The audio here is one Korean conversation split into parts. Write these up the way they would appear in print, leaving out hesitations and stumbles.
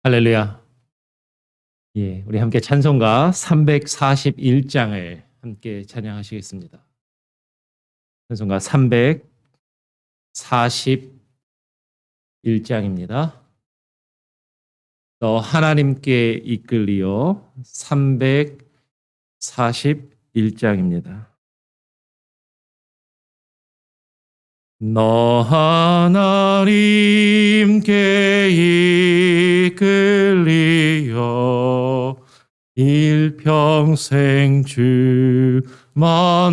할렐루야. 예, 우리 함께 찬송가 341장을 함께 찬양하시겠습니다. 찬송가 341장입니다. 너 하나님께 이끌리어 341장입니다. 너 하나님께 이끌리어 일평생 주만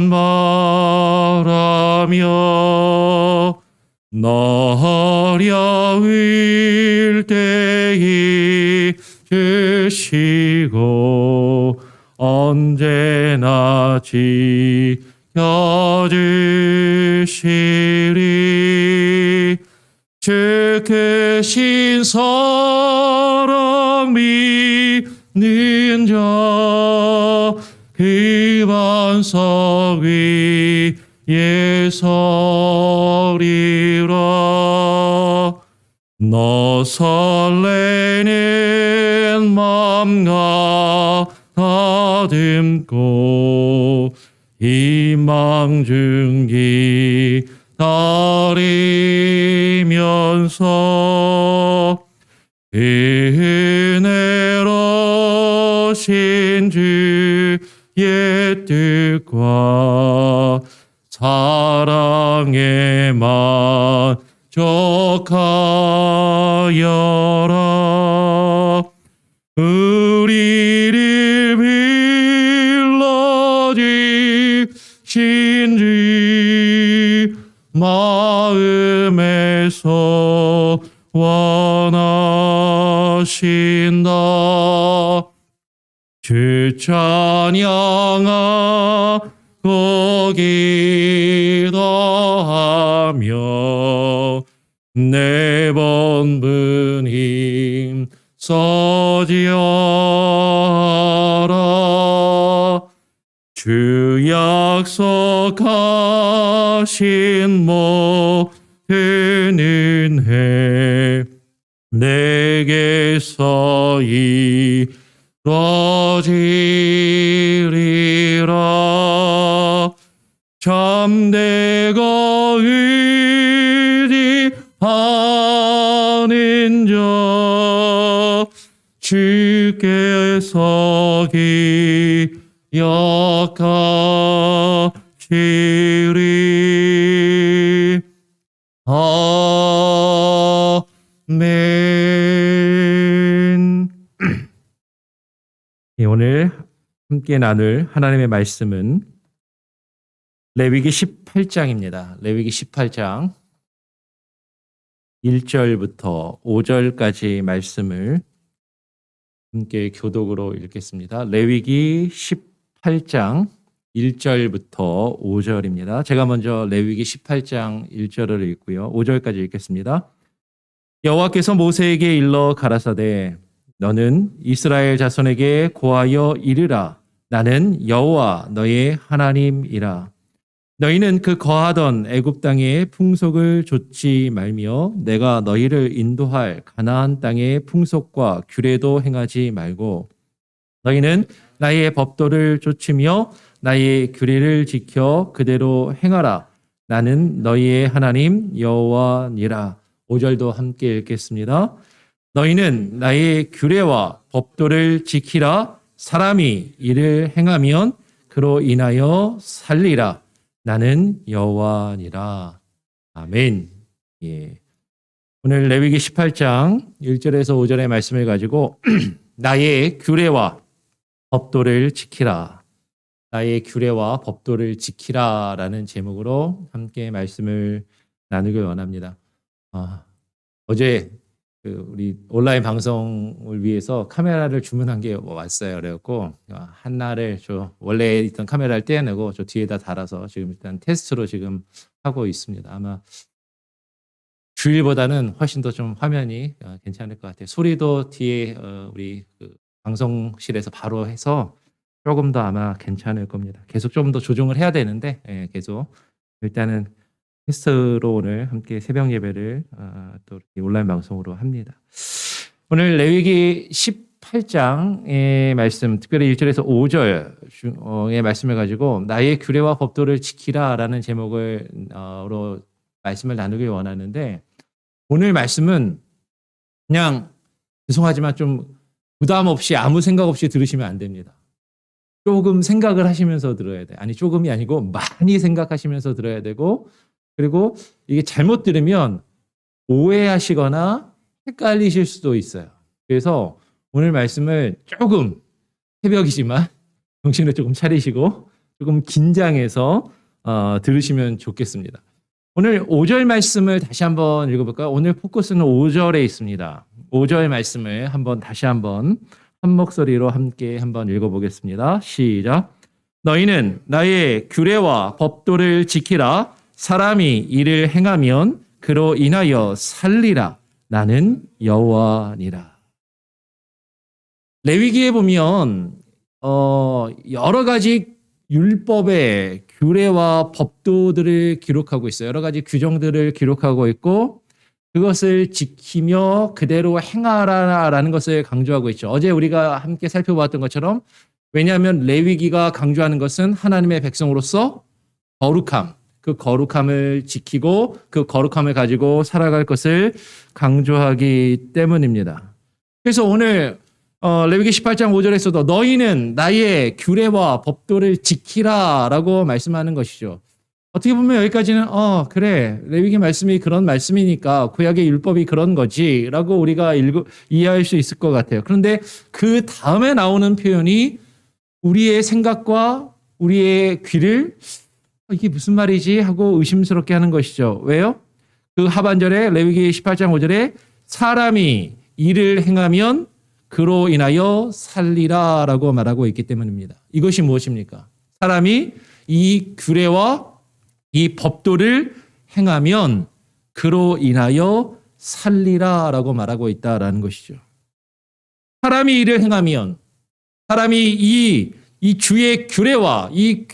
바라며 너 어려울 때에 주시고 언제나 지켜주시리. 주 크신 사랑 믿는 자 그 반석 위에 서리라. 너 설레는 맘 가다듬고 희망 중기 기다리면서 은혜로 신주의 뜻과 사랑에 만족하여라. 우리를 불러주신 주 마음에서 원하신다. 주 찬양하고 기도하며 내 본분 힘 써지어라. 주 약속하신 모든 은혜 내게서 이루어지리라. 참되고 의지하는 자 주께서 기억하시리. 아멘. 오늘 함께 나눌 하나님의 말씀은 레위기 18장입니다. 레위기 18장 1절부터 5절까지 말씀을 함께 교독으로 읽겠습니다. 레위기 18장 1절부터 5절입니다. 제가 먼저 레위기 18장 1절을 읽고요. 5절까지 읽겠습니다. 여호와께서 모세에게 일러 가라사대 너는 이스라엘 자손에게 고하여 이르라. 나는 여호와 너의 하나님이라. 너희는 그 거하던 애굽 땅의 풍속을 좇지 말며 내가 너희를 인도할 가나안 땅의 풍속과 규례도 행하지 말고 너희는 나의 법도를 좇으며 나의 규례를 지켜 그대로 행하라. 나는 너희의 하나님 여호와니라. 5절도 함께 읽겠습니다. 너희는 나의 규례와 법도를 지키라. 사람이 이를 행하면 그로 인하여 살리라. 나는 여호와니라. 아멘. 예. 오늘 레위기 18장 1절에서 5절의 말씀을 가지고 나의 규례와 법도를 지키라. 나의 규례와 법도를 지키라라는 제목으로 함께 말씀을 나누길 원합니다. 어제 우리 온라인 방송을 위해서 카메라를 주문한 게 왔어요. 그래갖고 하나를 원래 있던 카메라를 떼어내고 저 뒤에다 달아서 지금 일단 테스트로 지금 하고 있습니다. 아마 주일보다는 훨씬 더 좀 화면이 괜찮을 것 같아요. 소리도 뒤에 우리 방송실에서 바로 해서 조금 더 아마 괜찮을 겁니다. 계속 좀 더 조정을 해야 되는데 계속 일단은 게스트로 오늘 함께 새벽 예배를 또 이렇게 온라인 방송으로 합니다. 오늘 레위기 18장의 말씀, 특별히 1절에서 5절의 말씀을 가지고 나의 규례와 법도를 지키라라는 제목으로 말씀을 나누길 원하는데, 오늘 말씀은 그냥 죄송하지만 좀 부담 없이 아무 생각 없이 들으시면 안 됩니다. 조금 생각을 하시면서 들어야 돼. 아니, 조금이 아니고 많이 생각하시면서 들어야 되고, 그리고 이게 잘못 들으면 오해하시거나 헷갈리실 수도 있어요. 그래서 오늘 말씀을 조금, 새벽이지만 정신을 조금 차리시고 조금 긴장해서 들으시면 좋겠습니다. 오늘 5절 말씀을 다시 한번 읽어볼까요? 오늘 포커스는 5절에 있습니다. 5절 말씀을 다시 한번 한 목소리로 함께 한번 읽어보겠습니다. 시작. 너희는 나의 규례와 법도를 지키라. 사람이 이를 행하면 그로 인하여 살리라. 나는 여호와니라. 레위기에 보면 여러 가지 율법의 규례와 법도들을 기록하고 있어요. 여러 가지 규정들을 기록하고 있고 그것을 지키며 그대로 행하라라는 것을 강조하고 있죠. 어제 우리가 함께 살펴보았던 것처럼, 왜냐하면 레위기가 강조하는 것은 하나님의 백성으로서 거룩함, 그 거룩함을 지키고 그 거룩함을 가지고 살아갈 것을 강조하기 때문입니다. 그래서 오늘 레위기 18장 5절에서도 너희는 나의 규례와 법도를 지키라 라고 말씀하는 것이죠. 어떻게 보면 여기까지는 그래, 레위기 말씀이 그런 말씀이니까 구약의 율법이 그런 거지 라고 우리가 이해할 수 있을 것 같아요. 그런데 그 다음에 나오는 표현이 우리의 생각과 우리의 귀를 이게 무슨 말이지 하고 의심스럽게 하는 것이죠. 왜요? 그 하반절에 레위기 18장 5절에 사람이 일을 행하면 그로 인하여 살리라 라고 말하고 있기 때문입니다. 이것이 무엇입니까? 사람이 이 규례와 이 법도를 행하면 그로 인하여 살리라 라고 말하고 있다라는 것이죠. 사람이 이를 행하면, 사람이 이 주의 규례와 이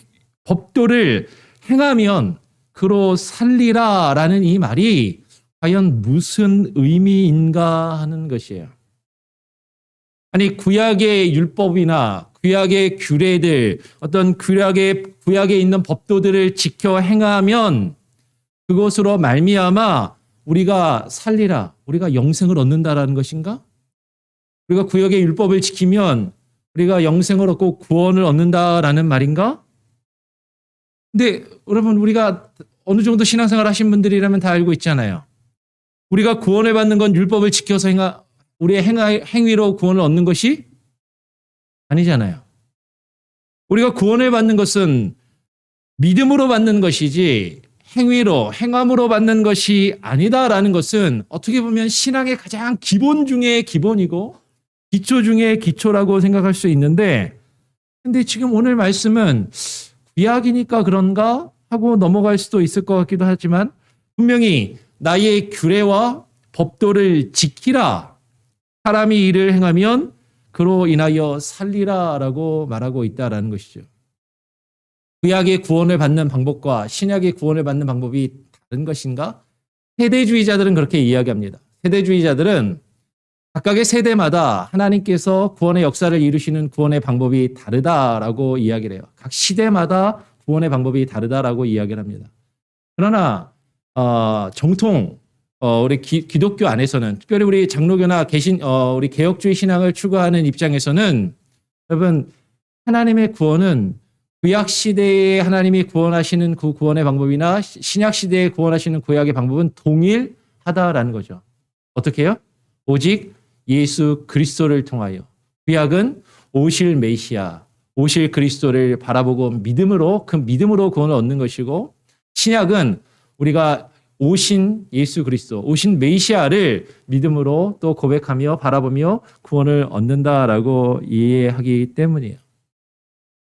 법도를 행하면 그로 살리라 라는 이 말이 과연 무슨 의미인가 하는 것이에요. 아니, 구약의 율법이나 구약의 규례들, 어떤 구약에 있는 법도들을 지켜 행하면 그것으로 말미암아 우리가 살리라, 우리가 영생을 얻는다라는 것인가? 우리가 구약의 율법을 지키면 우리가 영생을 얻고 구원을 얻는다라는 말인가? 근데 여러분, 우리가 어느 정도 신앙생활 하신 분들이라면 다 알고 있잖아요. 우리가 구원을 받는 건 율법을 지켜서 우리의 행위로 구원을 얻는 것이 아니잖아요. 우리가 구원을 받는 것은 믿음으로 받는 것이지 행함으로 받는 것이 아니다라는 것은 어떻게 보면 신앙의 가장 기본 중에 기본이고 기초 중에 기초라고 생각할 수 있는데, 근데 지금 오늘 말씀은 구약이니까 그런가 하고 넘어갈 수도 있을 것 같기도 하지만, 분명히 나의 규례와 법도를 지키라, 사람이 이를 행하면 그로 인하여 살리라라고 말하고 있다라는 것이죠. 구약의 구원을 받는 방법과 신약의 구원을 받는 방법이 다른 것인가? 세대주의자들은 그렇게 이야기합니다. 세대주의자들은 각각의 세대마다 하나님께서 구원의 역사를 이루시는 구원의 방법이 다르다라고 이야기를 해요. 각 시대마다 구원의 방법이 다르다라고 이야기를 합니다. 그러나 정통 우리 기독교 안에서는, 특별히 우리 장로교나 우리 개혁주의 신앙을 추구하는 입장에서는, 여러분, 하나님의 구원은 구약 시대에 하나님이 구원하시는 그 구원의 방법이나 신약 시대에 구원하시는 구약의 방법은 동일하다라는 거죠. 어떻게 해요? 오직 예수 그리스도를 통하여. 구약은 오실 메시아, 오실 그리스도를 바라보고 그 믿음으로 구원을 얻는 것이고, 신약은 우리가 오신 예수 그리스도, 오신 메시아를 믿음으로 또 고백하며 바라보며 구원을 얻는다라고 이해하기 때문이에요.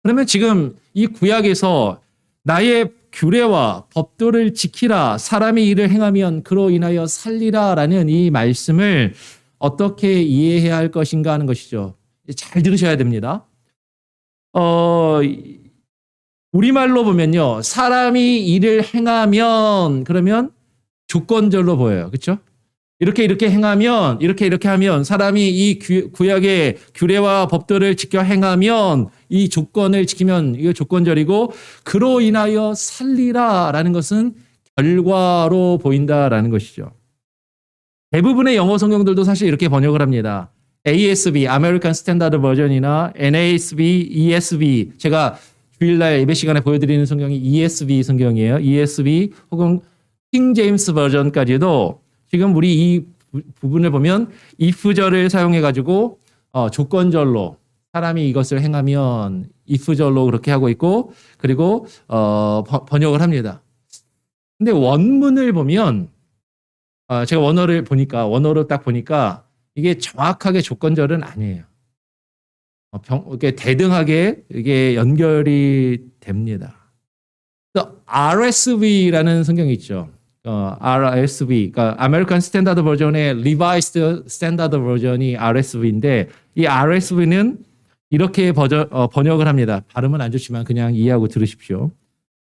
그러면 지금 이 구약에서 나의 규례와 법도를 지키라, 사람이 이를 행하면 그로 인하여 살리라라는 이 말씀을 어떻게 이해해야 할 것인가 하는 것이죠. 잘 들으셔야 됩니다. 우리말로 보면요. 사람이 일을 행하면 그러면 조건절로 보여요. 그렇죠? 이렇게 행하면 이렇게 하면 사람이 이 구약의 규례와 법도를 지켜 행하면 이 조건을 지키면 이거 조건절이고 그로 인하여 살리라라는 것은 결과로 보인다라는 것이죠. 대부분의 영어 성경들도 사실 이렇게 번역을 합니다. ASV, American Standard Version이나 NASB, ESV. 제가 주일날 예배 시간에 보여드리는 성경이 ESV 성경이에요. ESV 혹은 킹 제임스 버전까지도 지금 우리 이 부분을 보면 if절을 사용해가지고 조건절로 사람이 이것을 행하면 if절로 그렇게 하고 있고 그리고 번역을 합니다. 근데 원문을 보면 제가 원어로 딱 보니까 이게 정확하게 조건절은 아니에요. 이렇게 대등하게 이게 연결이 됩니다. RSV라는 성경이 있죠. RSV, 그러니까 American Standard Version의 Revised Standard Version이 RSV인데 이 RSV는 이렇게 번역을 합니다. 발음은 안 좋지만 그냥 이해하고 들으십시오.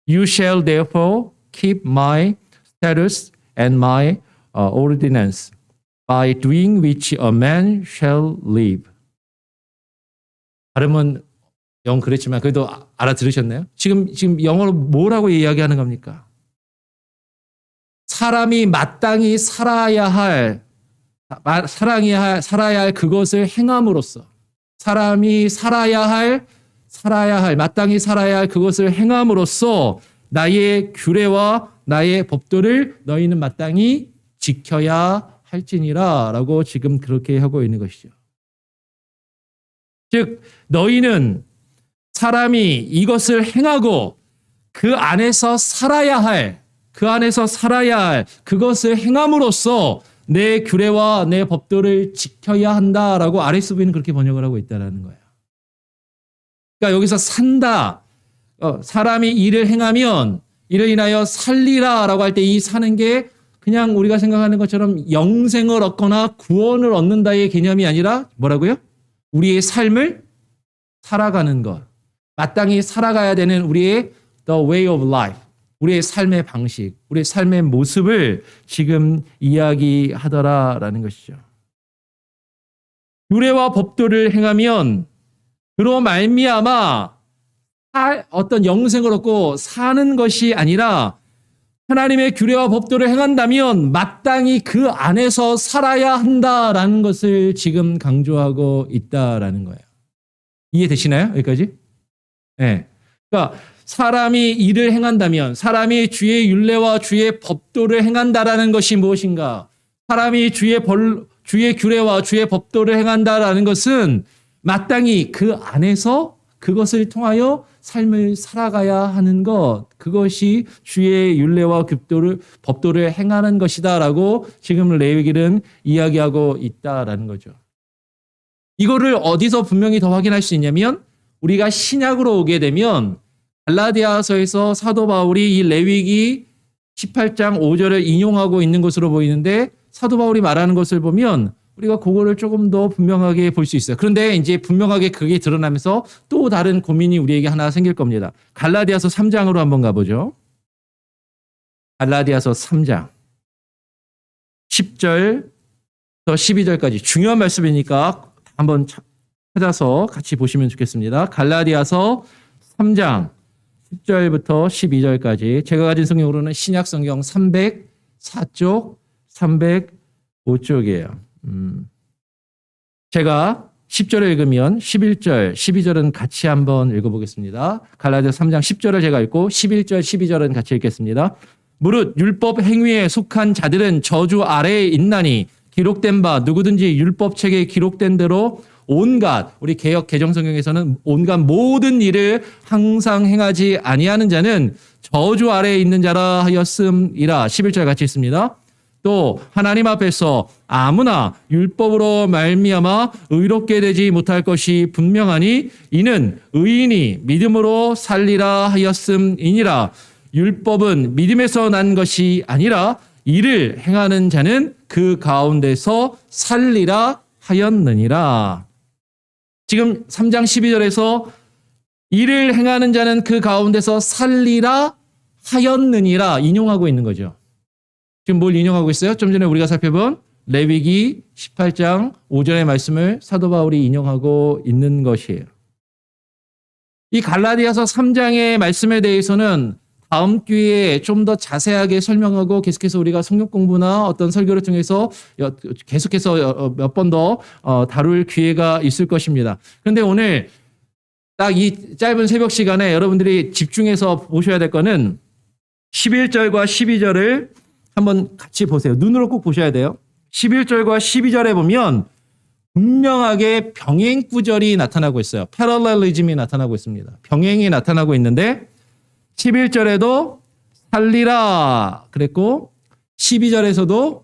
You shall therefore keep my statutes and my ordinance by doing which a man shall live. 발음은 영 그랬지만 그래도 알아들으셨나요? 지금 영어로 뭐라고 이야기하는 겁니까? 사람이 마땅히 살아야 할 그것을 행함으로써 사람이 마땅히 살아야 할 그것을 행함으로써 나의 규례와 나의 법도를 너희는 마땅히 지켜야 할지니라 라고 지금 그렇게 하고 있는 것이죠. 즉 너희는 사람이 이것을 행하고 그 안에서 살아야 할 그것을 행함으로써 내 규례와 내 법도를 지켜야 한다라고 RSV는 그렇게 번역을 하고 있다는 거예요. 그러니까 여기서 산다. 사람이 일을 행하면 이를 인하여 살리라라고 할 때 이 사는 게 그냥 우리가 생각하는 것처럼 영생을 얻거나 구원을 얻는다의 개념이 아니라 뭐라고요? 우리의 삶을 살아가는 것. 마땅히 살아가야 되는 우리의 the way of life. 우리의 삶의 방식, 우리의 삶의 모습을 지금 이야기하더라라는 것이죠. 규례와 법도를 행하면 그로 말미암아 어떤 영생을 얻고 사는 것이 아니라 하나님의 규례와 법도를 행한다면 마땅히 그 안에서 살아야 한다라는 것을 지금 강조하고 있다라는 거예요. 이해되시나요? 여기까지? 네. 그러니까 사람이 일을 행한다면 사람이 주의 율례와 주의 법도를 행한다라는 것이 무엇인가? 사람이 주의 규례와 주의 법도를 행한다라는 것은 마땅히 그 안에서 그것을 통하여 삶을 살아가야 하는 것, 그것이 주의 율례와 법도를 행하는 것이다라고 지금 레위기는 이야기하고 있다라는 거죠. 이거를 어디서 분명히 더 확인할 수 있냐면 우리가 신약으로 오게 되면 갈라디아서에서 사도 바울이 이 레위기 18장 5절을 인용하고 있는 것으로 보이는데 사도 바울이 말하는 것을 보면 우리가 그거를 조금 더 분명하게 볼 수 있어요. 그런데 이제 분명하게 그게 드러나면서 또 다른 고민이 우리에게 하나 생길 겁니다. 갈라디아서 3장으로 한번 가보죠. 갈라디아서 3장 10절부터 12절까지 중요한 말씀이니까 한번 찾아서 같이 보시면 좋겠습니다. 갈라디아서 3장 10절부터 12절까지 제가 가진 성경으로는 신약 성경 304쪽, 305쪽이에요. 제가 10절을 읽으면 11절, 12절은 같이 한번 읽어보겠습니다. 갈라디아서 3장 10절을 제가 읽고 11절, 12절은 같이 읽겠습니다. 무릇 율법 행위에 속한 자들은 저주 아래에 있나니 기록된 바 누구든지 율법책에 기록된 대로 온갖 우리 개역 개정 성경에서는 온갖 모든 일을 항상 행하지 아니하는 자는 저주 아래에 있는 자라 하였음이라. 11절 같이 읽습니다. 또 하나님 앞에서 아무나 율법으로 말미암아 의롭게 되지 못할 것이 분명하니 이는 의인이 믿음으로 살리라 하였음이니라. 율법은 믿음에서 난 것이 아니라 이를 행하는 자는 그 가운데서 살리라 하였느니라. 지금 3장 12절에서 이를 행하는 자는 그 가운데서 살리라 하였느니라 인용하고 있는 거죠. 지금 뭘 인용하고 있어요? 좀 전에 우리가 살펴본 레위기 18장 5절의 말씀을 사도 바울이 인용하고 있는 것이에요. 이 갈라디아서 3장의 말씀에 대해서는 다음 기회에 좀 더 자세하게 설명하고 계속해서 우리가 성경 공부나 어떤 설교를 통해서 계속해서 몇 번 더 다룰 기회가 있을 것입니다. 그런데 오늘 딱 이 짧은 새벽 시간에 여러분들이 집중해서 보셔야 될 거는 11절과 12절을 한번 같이 보세요. 눈으로 꼭 보셔야 돼요. 11절과 12절에 보면 분명하게 병행 구절이 나타나고 있어요. 패럴렐리즘이 나타나고 있습니다. 병행이 나타나고 있는데 11절에도 살리라 그랬고 12절에서도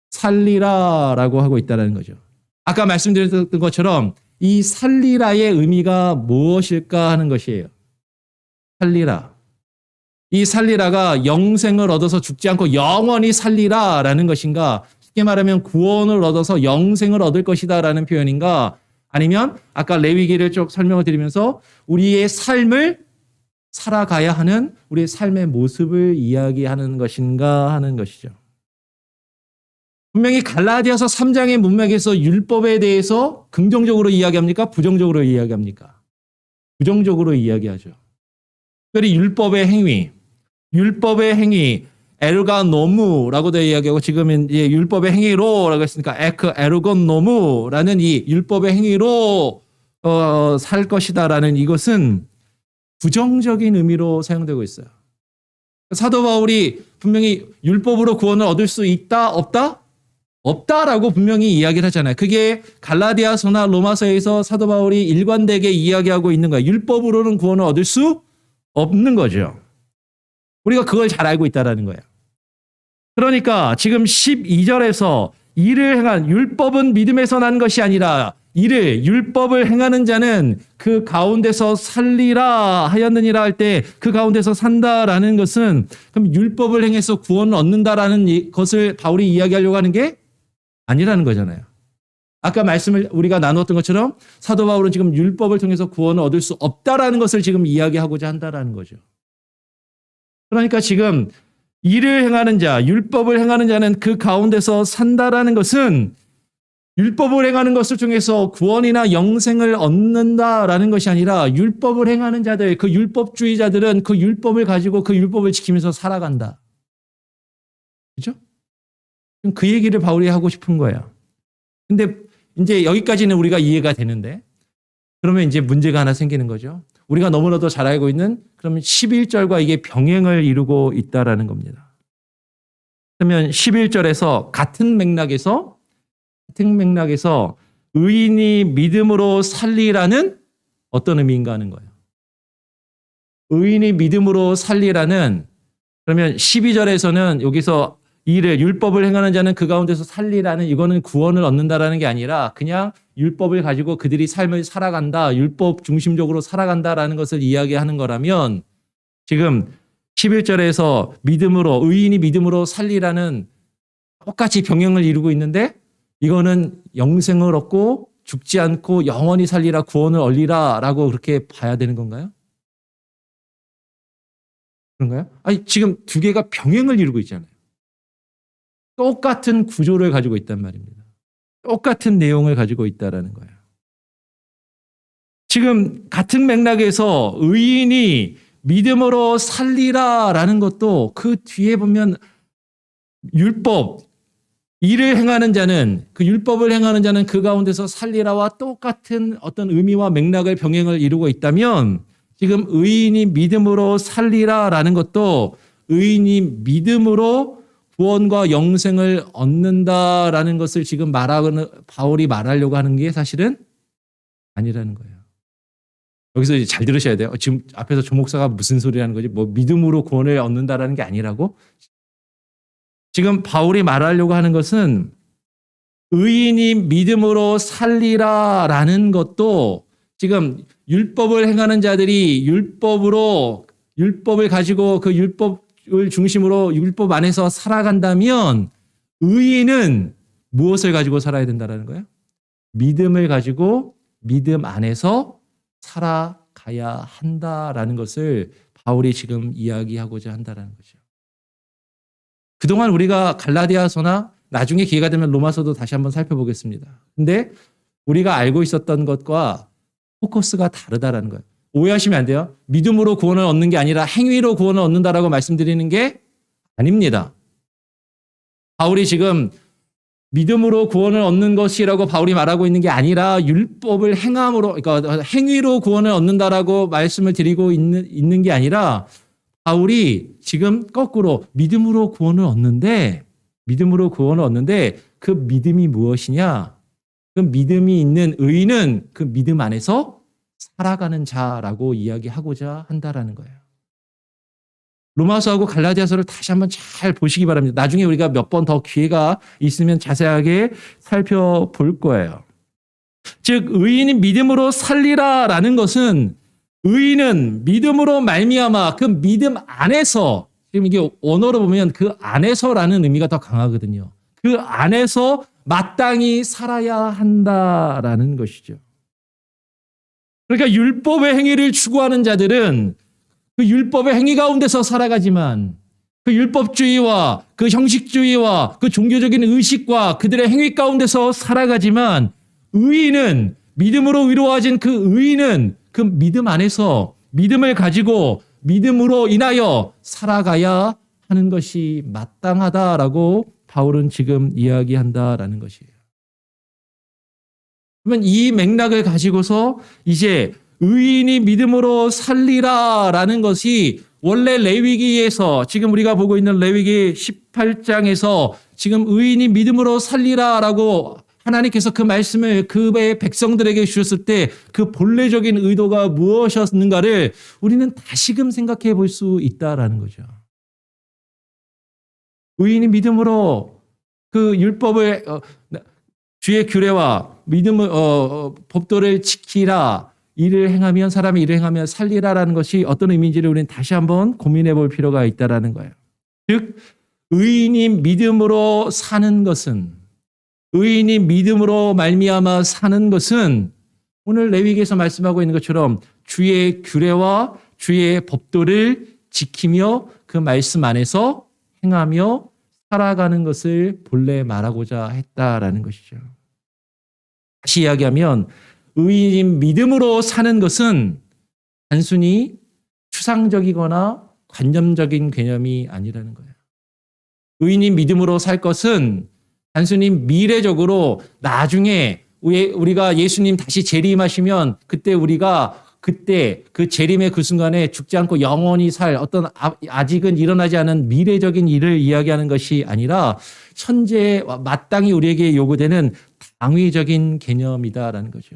살리라라고 하고 있다는 거죠. 아까 말씀드렸던 것처럼 이 살리라의 의미가 무엇일까 하는 것이에요. 살리라. 이 살리라가 영생을 얻어서 죽지 않고 영원히 살리라라는 것인가? 쉽게 말하면 구원을 얻어서 영생을 얻을 것이다라는 표현인가? 아니면 아까 레위기를 쭉 설명을 드리면서 우리의 삶을 살아가야 하는 우리의 삶의 모습을 이야기하는 것인가 하는 것이죠. 분명히 갈라디아서 3장의 문맥에서 율법에 대해서 긍정적으로 이야기합니까? 부정적으로 이야기합니까? 부정적으로 이야기하죠. 특별히 율법의 행위, 에르가노무라고 되어 이야기하고 지금은 이제 율법의 행위로라고 했으니까 에르건노무라는 이 율법의 행위로 살 것이다라는 이것은 부정적인 의미로 사용되고 있어요. 사도 바울이 분명히 율법으로 구원을 얻을 수 있다, 없다? 없다라고 분명히 이야기를 하잖아요. 그게 갈라디아서나 로마서에서 사도 바울이 일관되게 이야기하고 있는 거예요. 율법으로는 구원을 얻을 수 없는 거죠. 우리가 그걸 잘 알고 있다는 거예요. 그러니까 지금 12절에서 이를 행한 율법은 믿음에서 난 것이 아니라 율법을 행하는 자는 그 가운데서 살리라 하였느니라 할 때 그 가운데서 산다라는 것은 그럼 율법을 행해서 구원을 얻는다라는 것을 바울이 이야기하려고 하는 게 아니라는 거잖아요. 아까 말씀을 우리가 나누었던 것처럼 사도 바울은 지금 율법을 통해서 구원을 얻을 수 없다라는 것을 지금 이야기하고자 한다라는 거죠. 그러니까 지금 일을 행하는 자, 율법을 행하는 자는 그 가운데서 산다라는 것은 율법을 행하는 것을 통해서 구원이나 영생을 얻는다라는 것이 아니라 율법을 행하는 자들, 그 율법주의자들은 그 율법을 가지고 그 율법을 지키면서 살아간다. 그렇죠? 그 얘기를 바울이 하고 싶은 거예요. 근데 이제 여기까지는 우리가 이해가 되는데 그러면 이제 문제가 하나 생기는 거죠. 우리가 너무나도 잘 알고 있는 그러면 11절과 이게 병행을 이루고 있다라는 겁니다. 그러면 11절에서 같은 맥락에서 의인이 믿음으로 살리라는 어떤 의미인가 하는 거예요. 의인이 믿음으로 살리라는 그러면 12절에서는 여기서 율법을 행하는 자는 그 가운데서 살리라는 이거는 구원을 얻는다라는 게 아니라 그냥 율법을 가지고 그들이 삶을 살아간다. 율법 중심적으로 살아간다라는 것을 이야기하는 거라면 지금 11절에서 의인이 믿음으로 살리라는 똑같이 병행을 이루고 있는데 이거는 영생을 얻고 죽지 않고 영원히 살리라 구원을 얻으리라 라고 그렇게 봐야 되는 건가요? 그런가요? 아니 지금 두 개가 병행을 이루고 있잖아요. 똑같은 구조를 가지고 있단 말입니다. 똑같은 내용을 가지고 있다라는 거예요. 지금 같은 맥락에서 의인이 믿음으로 살리라라는 것도 그 뒤에 보면 일을 행하는 자는 그 율법을 행하는 자는 그 가운데서 살리라와 똑같은 어떤 의미와 맥락을 병행을 이루고 있다면 지금 의인이 믿음으로 살리라라는 것도 의인이 믿음으로 구원과 영생을 얻는다라는 것을 지금 바울이 말하려고 하는 게 사실은 아니라는 거예요. 여기서 이제 잘 들으셔야 돼요. 지금 앞에서 조 목사가 무슨 소리라는 거지? 뭐 믿음으로 구원을 얻는다라는 게 아니라고? 지금 바울이 말하려고 하는 것은 의인이 믿음으로 살리라라는 것도 지금 율법을 행하는 자들이 율법을 가지고 그 율법을 중심으로 율법 안에서 살아간다면 의인은 무엇을 가지고 살아야 된다는 거예요? 믿음을 가지고 믿음 안에서 살아가야 가야 한다라는 것을 바울이 지금 이야기하고자 한다라는 거죠. 그동안 우리가 갈라디아서나 나중에 기회가 되면 로마서도 다시 한번 살펴보겠습니다. 근데 우리가 알고 있었던 것과 포커스가 다르다라는 거예요. 오해하시면 안 돼요. 믿음으로 구원을 얻는 게 아니라 행위로 구원을 얻는다라고 말씀드리는 게 아닙니다. 바울이 지금 믿음으로 구원을 얻는 것이라고 바울이 말하고 있는 게 아니라 율법을 행함으로, 그러니까 행위로 구원을 얻는다라고 말씀을 드리고 있는 게 아니라 바울이 지금 거꾸로 믿음으로 구원을 얻는데 그 믿음이 무엇이냐? 그 믿음이 있는 의인은 그 믿음 안에서 살아가는 자라고 이야기하고자 한다라는 거예요. 로마서하고 갈라디아서를 다시 한번 잘 보시기 바랍니다. 나중에 우리가 몇 번 더 기회가 있으면 자세하게 살펴볼 거예요. 즉 의인이 믿음으로 살리라라는 것은 의인은 믿음으로 말미암아 그 믿음 안에서, 지금 이게 원어로 보면 그 안에서라는 의미가 더 강하거든요. 그 안에서 마땅히 살아야 한다라는 것이죠. 그러니까 율법의 행위를 추구하는 자들은 그 율법의 행위 가운데서 살아가지만 그 율법주의와 그 형식주의와 그 종교적인 의식과 그들의 행위 가운데서 살아가지만 의인은, 믿음으로 의로워진 그 의인은 그 믿음 안에서 믿음을 가지고 믿음으로 인하여 살아가야 하는 것이 마땅하다라고 바울은 지금 이야기한다라는 것이에요. 그러면 이 맥락을 가지고서 이제 의인이 믿음으로 살리라라는 것이 원래 레위기에서, 지금 우리가 보고 있는 레위기 18장에서 지금 의인이 믿음으로 살리라라고 하나님께서 그 말씀을 그의 백성들에게 주셨을 때 그 본래적인 의도가 무엇이었는가를 우리는 다시금 생각해 볼 수 있다라는 거죠. 의인이 믿음으로 그 율법을 주의 규례와 믿음을 법도를 지키라, 일을 행하면, 사람이 일을 행하면 살리라라는 것이 어떤 의미인지를 우리는 다시 한번 고민해 볼 필요가 있다라는 거예요. 즉 의인이 믿음으로 사는 것은, 의인이 믿음으로 말미암아 사는 것은 오늘 레위기에서 말씀하고 있는 것처럼 주의 규례와 주의 법도를 지키며 그 말씀 안에서 행하며 살아가는 것을 본래 말하고자 했다라는 것이죠. 다시 이야기하면 의인인 믿음으로 사는 것은 단순히 추상적이거나 관념적인 개념이 아니라는 거예요. 의인인 믿음으로 살 것은 단순히 미래적으로 나중에 우리가 예수님 다시 재림하시면 그때 우리가 그 재림의 그 순간에 죽지 않고 영원히 살 어떤 아직은 일어나지 않은 미래적인 일을 이야기하는 것이 아니라 현재 마땅히 우리에게 요구되는 당위적인 개념이다라는 거죠.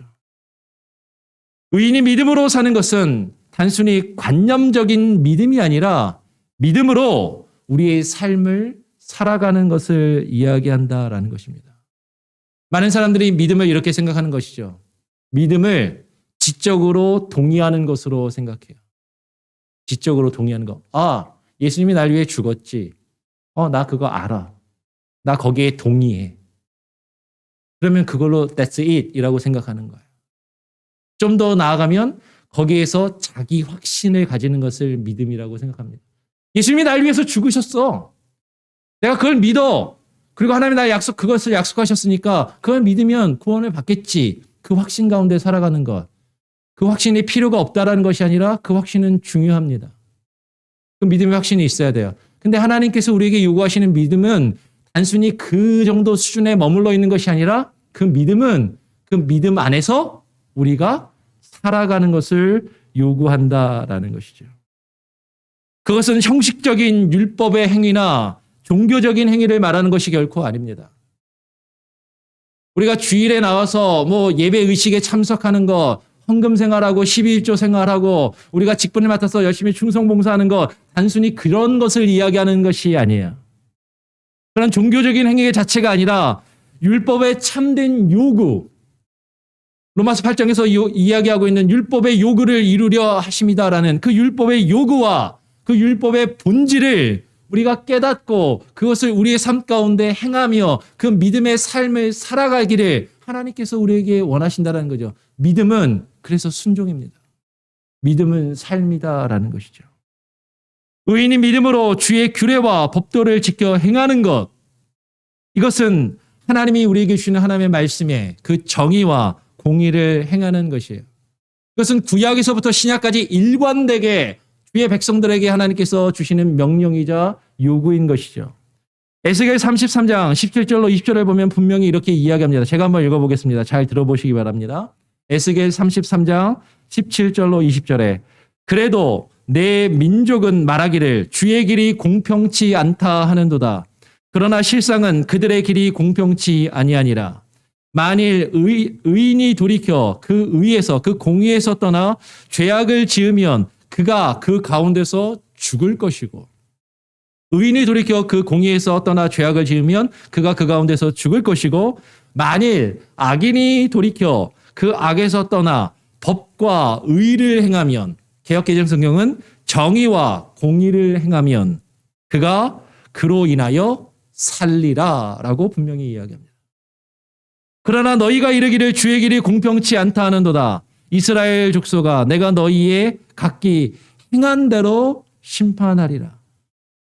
의인이 믿음으로 사는 것은 단순히 관념적인 믿음이 아니라 믿음으로 우리의 삶을 살아가는 것을 이야기한다라는 것입니다. 많은 사람들이 믿음을 이렇게 생각하는 것이죠. 믿음을 지적으로 동의하는 것으로 생각해요. 지적으로 동의하는 거. 아, 예수님이 날 위해 죽었지. 나 그거 알아. 나 거기에 동의해. 그러면 그걸로 that's it 이라고 생각하는 거예요. 좀 더 나아가면 거기에서 자기 확신을 가지는 것을 믿음이라고 생각합니다. 예수님이 날 위해서 죽으셨어. 내가 그걸 믿어. 그리고 하나님이 나의 그것을 약속하셨으니까 그걸 믿으면 구원을 받겠지. 그 확신 가운데 살아가는 것. 그 확신이 필요가 없다라는 것이 아니라 그 확신은 중요합니다. 그 믿음의 확신이 있어야 돼요. 근데 하나님께서 우리에게 요구하시는 믿음은 단순히 그 정도 수준에 머물러 있는 것이 아니라 그 믿음은 그 믿음 안에서 우리가 살아가는 것을 요구한다라는 것이죠. 그것은 형식적인 율법의 행위나 종교적인 행위를 말하는 것이 결코 아닙니다. 우리가 주일에 나와서 예배 의식에 참석하는 것, 헌금 생활하고 12일조 생활하고 우리가 직분을 맡아서 열심히 충성 봉사하는 것, 단순히 그런 것을 이야기하는 것이 아니에요. 그런 종교적인 행위 자체가 아니라 율법의 참된 요구, 로마서 8장에서 이야기하고 있는 율법의 요구를 이루려 하심이다라는 그 율법의 요구와 그 율법의 본질을 우리가 깨닫고 그것을 우리의 삶 가운데 행하며 그 믿음의 삶을 살아가기를 하나님께서 우리에게 원하신다는 거죠. 믿음은 그래서 순종입니다. 믿음은 삶이다라는 것이죠. 의인이 믿음으로 주의 규례와 법도를 지켜 행하는 것, 이것은 하나님이 우리에게 주시는 하나님의 말씀에 그 정의와 공의를 행하는 것이에요. 이것은 구약에서부터 신약까지 일관되게 주의 백성들에게 하나님께서 주시는 명령이자 요구인 것이죠. 에스겔 33장 17절로 20절을 보면 분명히 이렇게 이야기합니다. 제가 한번 읽어보겠습니다. 잘 들어보시기 바랍니다. 에스겔 33장 17절로 20절에 그래도 내 민족은 말하기를 주의 길이 공평치 않다 하는도다. 그러나 실상은 그들의 길이 공평치 아니하니라. 만일 의인이 돌이켜 그 의에서 그 공의에서 떠나 죄악을 지으면 그가 그 가운데서 죽을 것이고, 의인이 돌이켜 그 공의에서 떠나 죄악을 지으면 그가 그 가운데서 죽을 것이고, 만일 악인이 돌이켜 그 악에서 떠나 법과 의를 행하면, 개역개정 성경은 정의와 공의를 행하면 그가 그로 인하여 살리라 라고 분명히 이야기합니다. 그러나 너희가 이르기를 주의 길이 공평치 않다 하는도다. 이스라엘 족속아, 내가 너희의 각기 행한 대로 심판하리라.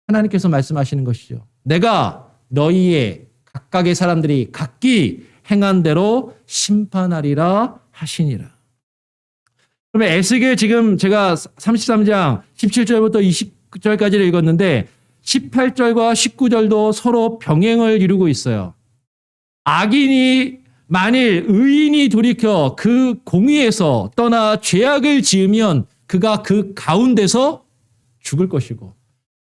하나님께서 말씀하시는 것이죠. 내가 너희의 각각의 사람들이 각기 행한 대로 심판하리라 하시니라. 그러면 에스겔 지금 제가 33장 17절부터 20절까지를 읽었는데 18절과 19절도 서로 병행을 이루고 있어요. 악인이 만일 의인이 돌이켜 그 공의에서 떠나 죄악을 지으면 그가 그 가운데서 죽을 것이고,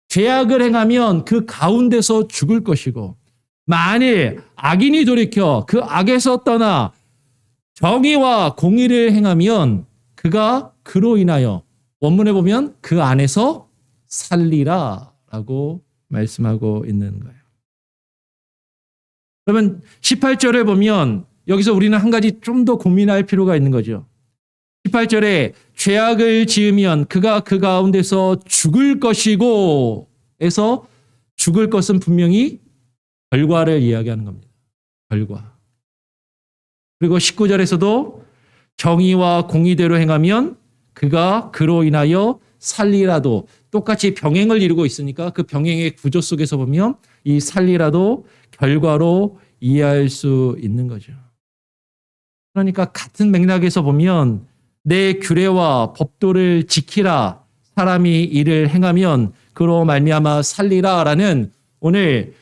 죄악을 행하면 그 가운데서 죽을 것이고, 만일 악인이 돌이켜 그 악에서 떠나 정의와 공의를 행하면 그가 그로 인하여, 원문에 보면 그 안에서 살리라 라고 말씀하고 있는 거예요. 그러면 18절을 보면 여기서 우리는 한 가지 좀 더 고민할 필요가 있는 거죠. 18절에 죄악을 지으면 그가 그 가운데서 죽을 것이고 에서 죽을 것은 분명히 결과를 이야기하는 겁니다. 결과. 그리고 19절에서도 정의와 공의대로 행하면 그가 그로 인하여 살리라도, 똑같이 병행을 이루고 있으니까 그 병행의 구조 속에서 보면 이 살리라도 결과로 이해할 수 있는 거죠. 그러니까 같은 맥락에서 보면 내 규례와 법도를 지키라, 사람이 이를 행하면 그로 말미암아 살리라라는 오늘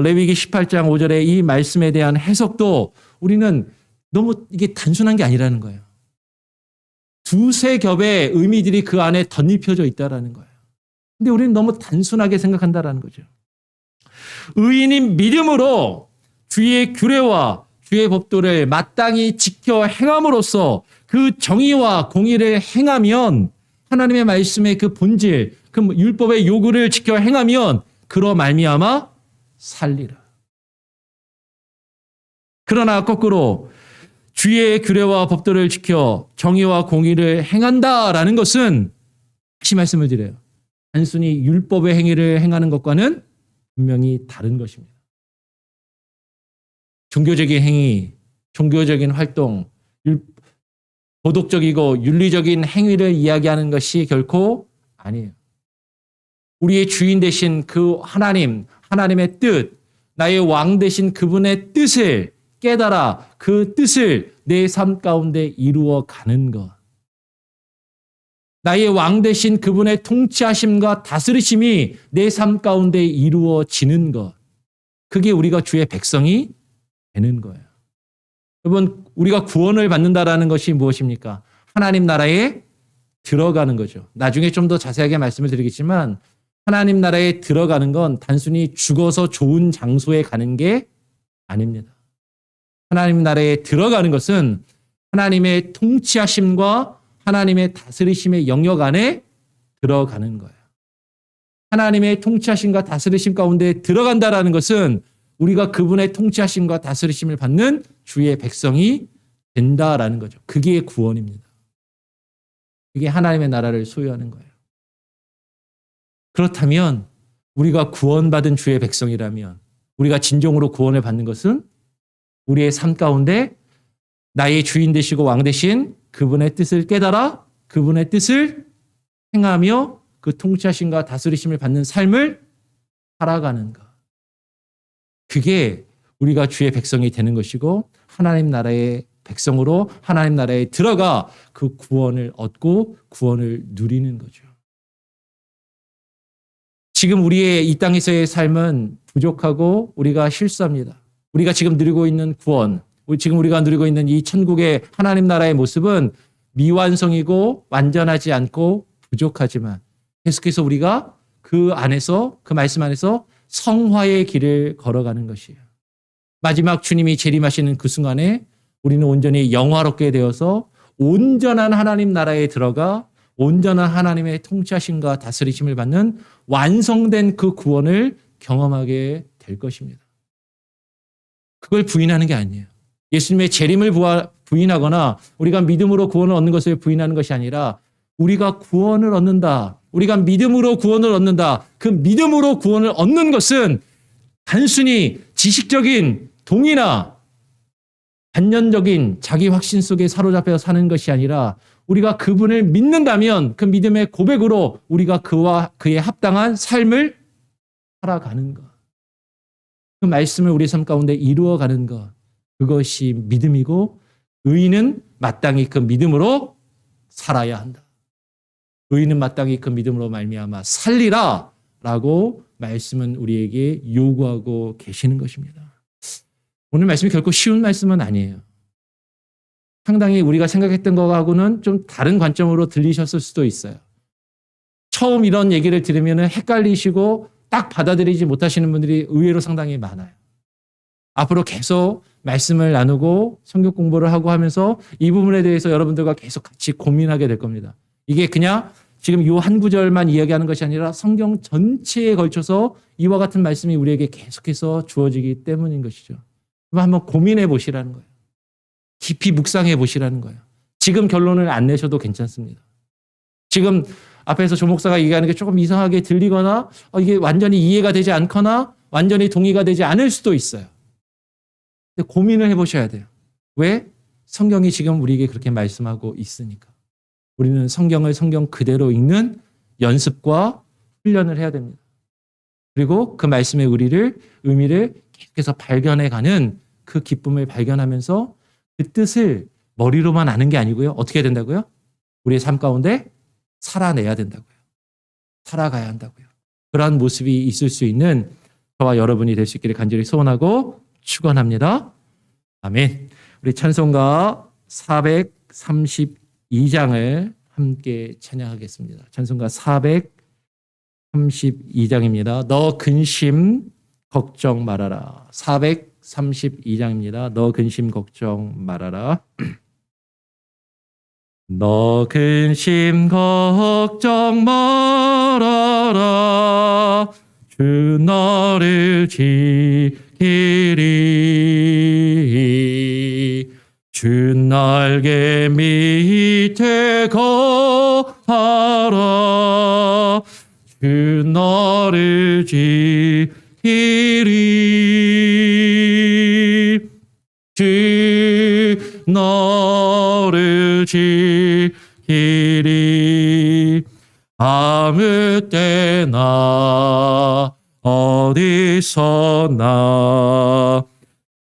레위기 18장 5절의 이 말씀에 대한 해석도 우리는 너무 이게 단순한 게 아니라는 거예요. 두세 겹의 의미들이 그 안에 덧입혀져 있다라는 거예요. 근데 우리는 너무 단순하게 생각한다라는 거죠. 의인이 믿음으로 주의 규례와 주의 법도를 마땅히 지켜 행함으로써 그 정의와 공의를 행하면, 하나님의 말씀의 그 본질, 그 율법의 요구를 지켜 행하면 그로 말미암아 살리라. 그러나 거꾸로 주의 규례와 법도를 지켜 정의와 공의를 행한다라는 것은, 다시 말씀을 드려요, 단순히 율법의 행위를 행하는 것과는 분명히 다른 것입니다. 종교적인 행위, 종교적인 활동, 도덕적이고 윤리적인 행위를 이야기하는 것이 결코 아니에요. 우리의 주인 되신 그 하나님, 하나님의 뜻, 나의 왕 되신 그분의 뜻을 깨달아 그 뜻을 내 삶 가운데 이루어 가는 것. 나의 왕 되신 그분의 통치하심과 다스리심이 내 삶 가운데 이루어지는 것. 그게 우리가 주의 백성이 되는 거예요. 여러분, 우리가 구원을 받는다라는 것이 무엇입니까? 하나님 나라에 들어가는 거죠. 나중에 좀 더 자세하게 말씀을 드리겠지만, 하나님 나라에 들어가는 건 단순히 죽어서 좋은 장소에 가는 게 아닙니다. 하나님 나라에 들어가는 것은 하나님의 통치하심과 하나님의 다스리심의 영역 안에 들어가는 거예요. 하나님의 통치하심과 다스리심 가운데 들어간다라는 것은 우리가 그분의 통치하심과 다스리심을 받는 주의 백성이 된다라는 거죠. 그게 구원입니다. 그게 하나님의 나라를 소유하는 거예요. 그렇다면 우리가 구원받은 주의 백성이라면, 우리가 진정으로 구원을 받는 것은 우리의 삶 가운데 나의 주인 되시고 왕 되신 그분의 뜻을 깨달아 그분의 뜻을 행하며 그 통치하심과 다스리심을 받는 삶을 살아가는가. 그게 우리가 주의 백성이 되는 것이고 하나님 나라의 백성으로 하나님 나라에 들어가 그 구원을 얻고 구원을 누리는 거죠. 지금 우리의 이 땅에서의 삶은 부족하고 우리가 실수합니다. 우리가 지금 누리고 있는 구원, 지금 우리가 누리고 있는 이 천국의 하나님 나라의 모습은 미완성이고 완전하지 않고 부족하지만 계속해서 우리가 그 안에서, 그 말씀 안에서 성화의 길을 걸어가는 것이에요. 마지막 주님이 재림하시는 그 순간에 우리는 온전히 영화롭게 되어서 온전한 하나님 나라에 들어가 온전한 하나님의 통치하심과 다스리심을 받는 완성된 그 구원을 경험하게 될 것입니다. 그걸 부인하는 게 아니에요. 예수님의 재림을 부인하거나 우리가 믿음으로 구원을 얻는 것을 부인하는 것이 아니라 우리가 구원을 얻는다. 우리가 믿음으로 구원을 얻는다. 그 믿음으로 구원을 얻는 것은 단순히 지식적인 동의나 단연적인 자기 확신 속에 사로잡혀 사는 것이 아니라 우리가 그분을 믿는다면 그 믿음의 고백으로 우리가 그와 그에 합당한 삶을 살아가는 것. 그 말씀을 우리 삶 가운데 이루어가는 것. 그것이 믿음이고 의인은 마땅히 그 믿음으로 살아야 한다. 의인은 마땅히 그 믿음으로 말미암아 살리라 라고 말씀은 우리에게 요구하고 계시는 것입니다. 오늘 말씀이 결코 쉬운 말씀은 아니에요. 상당히 우리가 생각했던 것하고는 좀 다른 관점으로 들리셨을 수도 있어요. 처음 이런 얘기를 들으면 헷갈리시고 딱 받아들이지 못하시는 분들이 의외로 상당히 많아요. 앞으로 계속 말씀을 나누고 성경 공부를 하고 하면서 이 부분에 대해서 여러분들과 계속 같이 고민하게 될 겁니다. 이게 그냥 지금 이 한 구절만 이야기하는 것이 아니라 성경 전체에 걸쳐서 이와 같은 말씀이 우리에게 계속해서 주어지기 때문인 것이죠. 한번 고민해 보시라는 거예요. 깊이 묵상해 보시라는 거예요. 지금 결론을 안 내셔도 괜찮습니다. 지금 앞에서 조 목사가 얘기하는 게 조금 이상하게 들리거나 이게 완전히 이해가 되지 않거나 완전히 동의가 되지 않을 수도 있어요. 근데 고민을 해보셔야 돼요. 왜? 성경이 지금 우리에게 그렇게 말씀하고 있으니까. 우리는 성경을 성경 그대로 읽는 연습과 훈련을 해야 됩니다. 그리고 그 말씀의 의미를 계속해서 발견해가는 그 기쁨을 발견하면서 그 뜻을 머리로만 아는 게 아니고요. 어떻게 해야 된다고요? 우리의 삶 가운데 살아내야 된다고요. 살아가야 한다고요. 그러한 모습이 있을 수 있는 저와 여러분이 될 수 있기를 간절히 소원하고 축원합니다. 아멘. 우리 찬송가 432장을 함께 찬양하겠습니다. 찬송가 432장입니다. 너 근심 걱정 말아라. 432장입니다. 너 근심 걱정 말아라. 너 근심 걱정 말아라. 주 너를 지키리. 주 날개 밑에 거하라. 주 너를 지키리. 주 너를 지키리. 아무 때나 어디서나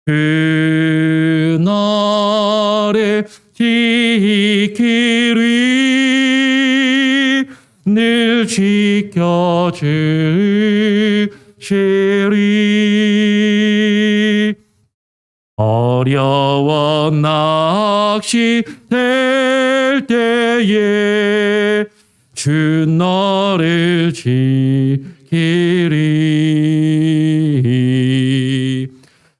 그 너를 지키리. 늘 지켜주시리. 어려워 낚시될 때에 주 너를 지키리.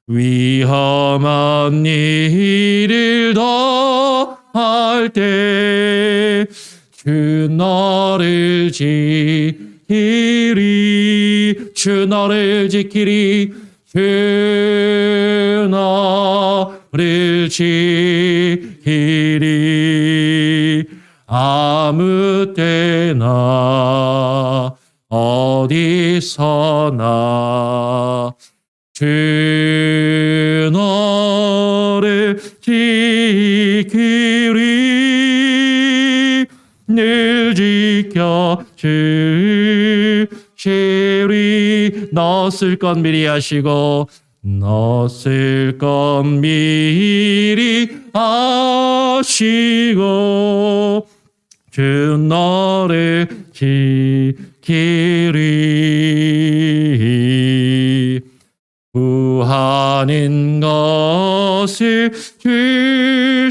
위험한 일을 더할 때 주 너를 지키리. 주 너를 지키리. 주 너를 지키리. 아무 때나 어디서나 주 너를 지키리. 늘 지켜 주시리. 넣었을 것 미리 하시고 넣었을 것 미리 하시고 주 너를 지키리. 구하는 것을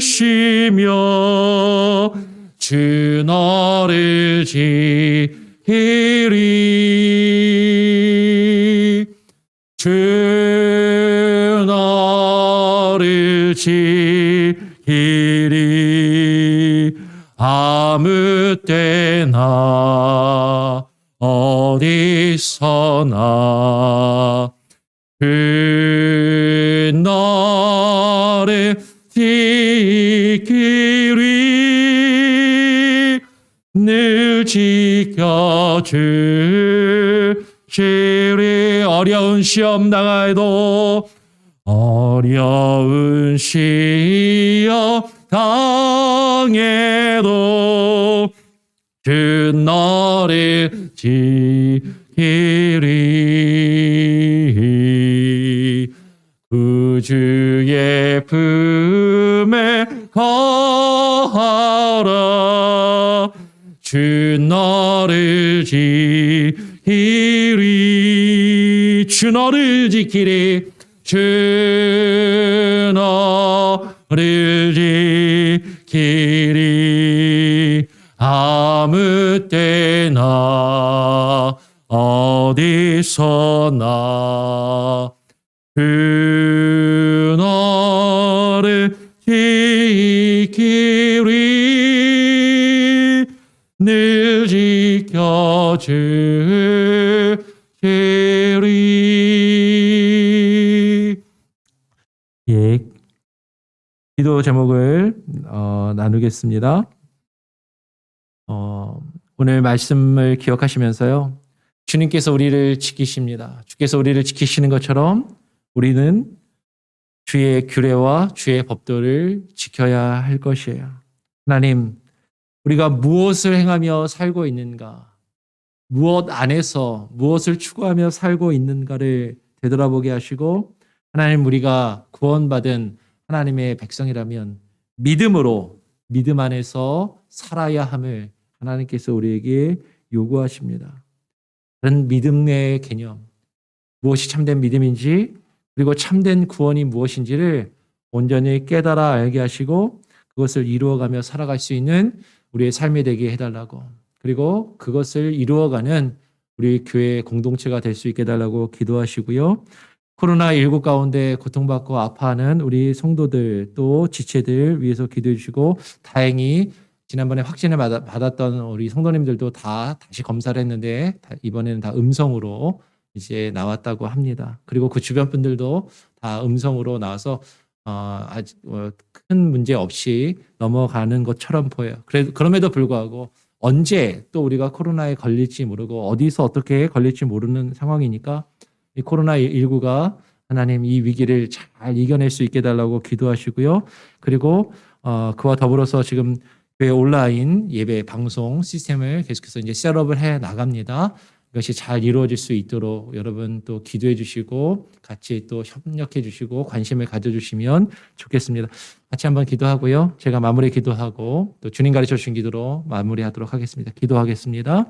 주시며 주 너를 지키리. 주 너를 지키리. 아무 때나 어디서나 그 너를 지키리. 늘 지켜주시리. 어려운 시험 당해도 어려운 시험 당해도 주 너를 지키리. 구주의 품에 거하라. 주 너를 지키리. 주 너를 지키리. 주 너를 지키리. 아무 때나 어디서나 그 너를 지키리. 늘 지켜주시리. 예, 기도 제목을 나누겠습니다. 오늘 말씀을 기억하시면서요, 주님께서 우리를 지키십니다. 주께서 우리를 지키시는 것처럼 우리는 주의 규례와 주의 법도를 지켜야 할 것이에요. 하나님, 우리가 무엇을 행하며 살고 있는가, 무엇 안에서 무엇을 추구하며 살고 있는가를 되돌아보게 하시고, 하나님, 우리가 구원받은 하나님의 백성이라면 믿음으로, 믿음 안에서 살아야 함을 하나님께서 우리에게 요구하십니다. 다른 믿음의 개념, 무엇이 참된 믿음인지, 그리고 참된 구원이 무엇인지를 온전히 깨달아 알게 하시고 그것을 이루어가며 살아갈 수 있는 우리의 삶이 되게 해달라고, 그리고 그것을 이루어가는 우리 교회 공동체가 될 수 있게 해달라고 기도하시고요. 코로나19 가운데 고통받고 아파하는 우리 성도들 또 지체들 위해서 기도해 주시고, 다행히 지난번에 확진을 받았던 우리 성도님들도 다 다시 검사를 했는데 이번에는 다 음성으로 이제 나왔다고 합니다. 그리고 그 주변 분들도 다 음성으로 나와서 아직 큰 문제 없이 넘어가는 것처럼 보여요. 그럼에도 불구하고 언제 또 우리가 코로나에 걸릴지 모르고 어디서 어떻게 걸릴지 모르는 상황이니까 이 코로나19가 하나님 이 위기를 잘 이겨낼 수 있게 해달라고 기도하시고요. 그리고 그와 더불어서 지금 교회 온라인 예배 방송 시스템을 계속해서 이제 셋업을 해 나갑니다. 이것이 잘 이루어질 수 있도록 여러분 또 기도해 주시고 같이 또 협력해 주시고 관심을 가져주시면 좋겠습니다. 같이 한번 기도하고요. 제가 마무리 기도하고 또 주님 가르쳐 주신 기도로 마무리하도록 하겠습니다. 기도하겠습니다.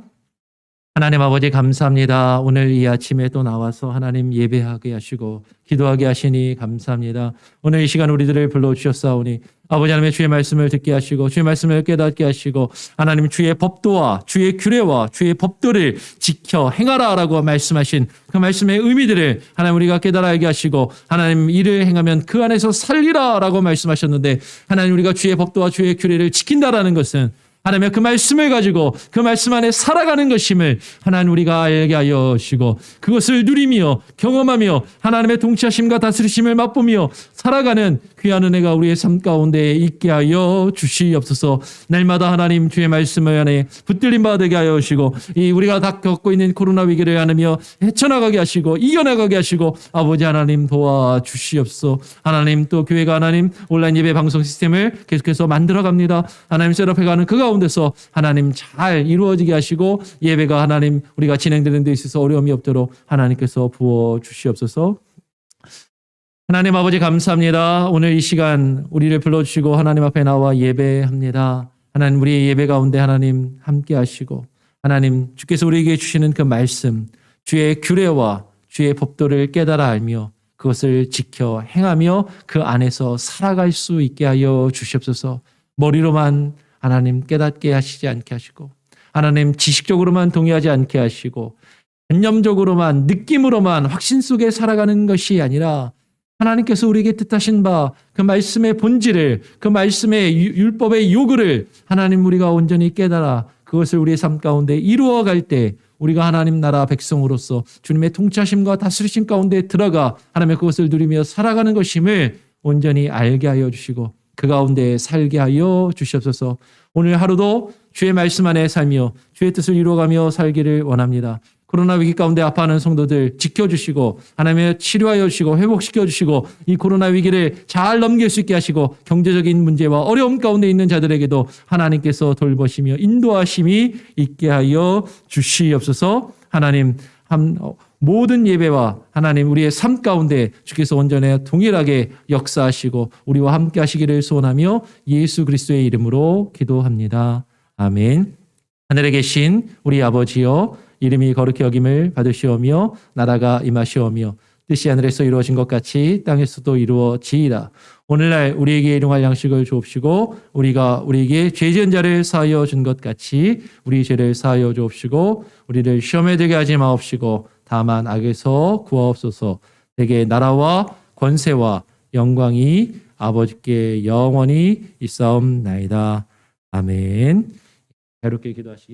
하나님 아버지 감사합니다. 오늘 이 아침에 또 나와서 하나님 예배하게 하시고 기도하게 하시니 감사합니다. 오늘 이 시간 우리들을 불러주셨사오니 아버지 하나님의 주의 말씀을 듣게 하시고 주의 말씀을 깨닫게 하시고 하나님 주의 법도와 주의 규례와 주의 법도를 지켜 행하라라고 말씀하신 그 말씀의 의미들을 하나님 우리가 깨달아 알게 하시고 하나님 이를 행하면 그 안에서 살리라라고 말씀하셨는데 하나님 우리가 주의 법도와 주의 규례를 지킨다라는 것은 하나님의 그 말씀을 가지고 그 말씀 안에 살아가는 것임을 하나님 우리가 알게 하여 주시고 그것을 누리며 경험하며 하나님의 통치하심과 다스리심을 맛보며 살아가는 귀한 은혜가 우리의 삶 가운데 있게 하여 주시옵소서. 날마다 하나님 주의 말씀을 안에 붙들림 받게 하여 주시고 이 우리가 다 겪고 있는 코로나 위기를 안으며 헤쳐나가게 하시고 이겨나가게 하시고 아버지 하나님 도와주시옵소서. 하나님 또 교회가 하나님 온라인 예배 방송 시스템을 계속해서 만들어갑니다. 하나님 셋업해가는 그 가운데 가운데서 하나님 잘 이루어지게 하시고 예배가 하나님 우리가 진행되는 데 있어서 어려움이 없도록 하나님께서 부어 주시옵소서. 하나님 아버지 감사합니다. 오늘 이 시간 우리를 불러주시고 하나님 앞에 나와 예배합니다. 하나님 우리의 예배 가운데 하나님 함께 하시고 하나님 주께서 우리에게 주시는 그 말씀 주의 규례와 주의 법도를 깨달아 알며 그것을 지켜 행하며 그 안에서 살아갈 수 있게 하여 주시옵소서. 머리로만 하나님 깨닫게 하시지 않게 하시고 하나님 지식적으로만 동의하지 않게 하시고 개념적으로만 느낌으로만 확신 속에 살아가는 것이 아니라 하나님께서 우리에게 뜻하신 바 그 말씀의 본질을 그 말씀의 율법의 요구를 하나님 우리가 온전히 깨달아 그것을 우리의 삶 가운데 이루어갈 때 우리가 하나님 나라 백성으로서 주님의 통치하심과 다스리심 가운데 들어가 하나님의 그것을 누리며 살아가는 것임을 온전히 알게 하여 주시고 그 가운데 살게 하여 주시옵소서. 오늘 하루도 주의 말씀 안에 살며 주의 뜻을 이루어가며 살기를 원합니다. 코로나 위기 가운데 아파하는 성도들 지켜주시고 하나님의 치료하여 주시고 회복시켜 주시고 이 코로나 위기를 잘 넘길 수 있게 하시고 경제적인 문제와 어려움 가운데 있는 자들에게도 하나님께서 돌보시며 인도하심이 있게 하여 주시옵소서. 하나님 모든 예배와 하나님 우리의 삶 가운데 주께서 온전히 동일하게 역사하시고 우리와 함께 하시기를 소원하며 예수 그리스도의 이름으로 기도합니다. 아멘. 하늘에 계신 우리 아버지여 이름이 거룩히 여김을 받으시오며 나라가 임하시오며 뜻이 하늘에서 이루어진 것 같이 땅에서도 이루어지이다. 오늘날 우리에게 일용할 양식을 주옵시고 우리가 우리에게 죄 지은 자를 사하여 준 것 같이 우리 죄를 사하여 주옵시고 우리를 시험에 들게 하지 마옵시고 다만 악에서 구하옵소서. 내게 나라와 권세와 영광이 아버지께 영원히 있사옵나이다. 아멘. 자유롭게 기도하시기 바랍니다.